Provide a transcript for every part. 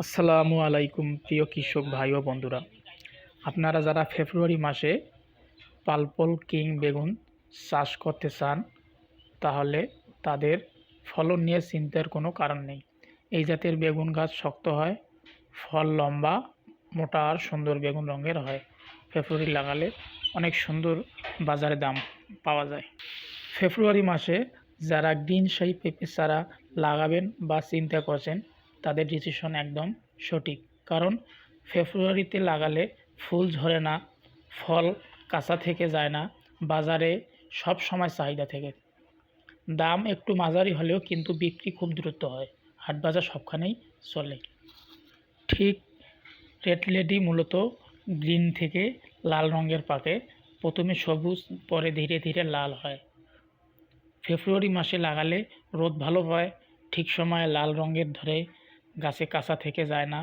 আসসালামু আলাইকুম প্রিয় কৃষক ভাই ও বন্ধুরা, আপনারা যারা ফেব্রুয়ারি মাসে পার্পল কিং বেগুন চাষ করতে চান তাহলে তাদের ফলন নিয়ে চিন্তার কোনো কারণ নেই। এই জাতের বেগুন গাছ শক্ত হয়, ফল লম্বা, মোটা আর সুন্দর বেগুন রঙের হয়। ফেব্রুয়ারি লাগালে অনেক সুন্দর বাজারে দাম পাওয়া যায়। ফেব্রুয়ারি মাসে যারা গ্রিন শাহী পেঁপে চারা লাগাবেন বা চিন্তা করছেন তাদের ডিসিশন একদম সঠিক। কারণ ফেব্রুয়ারিতে লাগালে ফুল ঝরে না, ফল কাঁচা থেকে যায় না, বাজারে সব সময় চাহিদা থাকে। দাম একটু মাঝারি হলেও কিন্তু বিক্রি খুব দ্রুত হয়, হাট বাজার সবখানেই চলে। ঠিক রেড লেডি মূলত গ্রিন থেকে লাল রঙের পাকে, প্রথমে সবুজ পরে ধীরে ধীরে লাল হয়। ফেব্রুয়ারি মাসে লাগালে রোদ ভালো হয়, ঠিক সময়ে লাল রঙের ধরে, গাছে কাঁচা থেকে যায় না।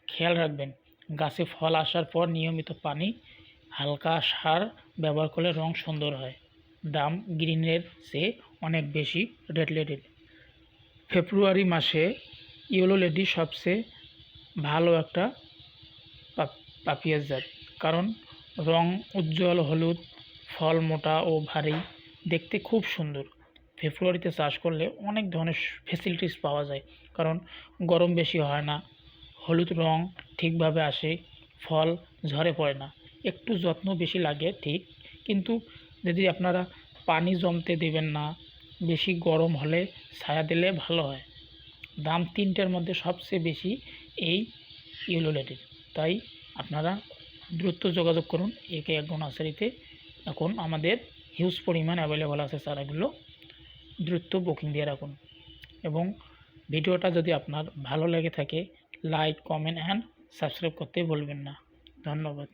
খেয়াল রাখবেন, গাছে ফল আসার পর নিয়মিত পানি, হালকা সার ব্যবহার করলে রং সুন্দর হয়। দাম গ্রিনের চেয়ে অনেক বেশি রেড লেডির। ফেব্রুয়ারি মাসে ইয়েলো লেডি সবচেয়ে ভালো একটা পাপিয়াস জাত, কারণ রং উজ্জ্বল হলুদ, ফল মোটা ও ভারী, দেখতে খুব সুন্দর। ফেব্রুয়ারিতে চাষ করলে অনেক ধরনের ফেসিলিটিস পাওয়া যায়, কারণ গরম বেশি হয় না, হলুদ রং ঠিকভাবে আসে, ফল ঝরে পড়ে না। একটু যত্ন বেশি লাগে ঠিক, কিন্তু যদি আপনারা পানি জমতে দেবেন না, বেশি গরম হলে ছায়া দিলে ভালো হয়। দাম তিনটার মধ্যে সবচেয়ে বেশি এই ইয়েলো লেডির। তাই আপনারা দ্রুত যোগাযোগ করুন একে একগুণ নার্সারিতে। এখন আমাদের হিউজ পরিমাণ অ্যাভেলেবল আছে চারাগুলো, দ্রুত বুকিং দিয়ে রাখুন। এবং ভিডিওটা যদি আপনার ভালো লেগে থাকে, লাইক, কমেন্ট অ্যান্ড সাবস্ক্রাইব করতে ভুলবেন না। ধন্যবাদ।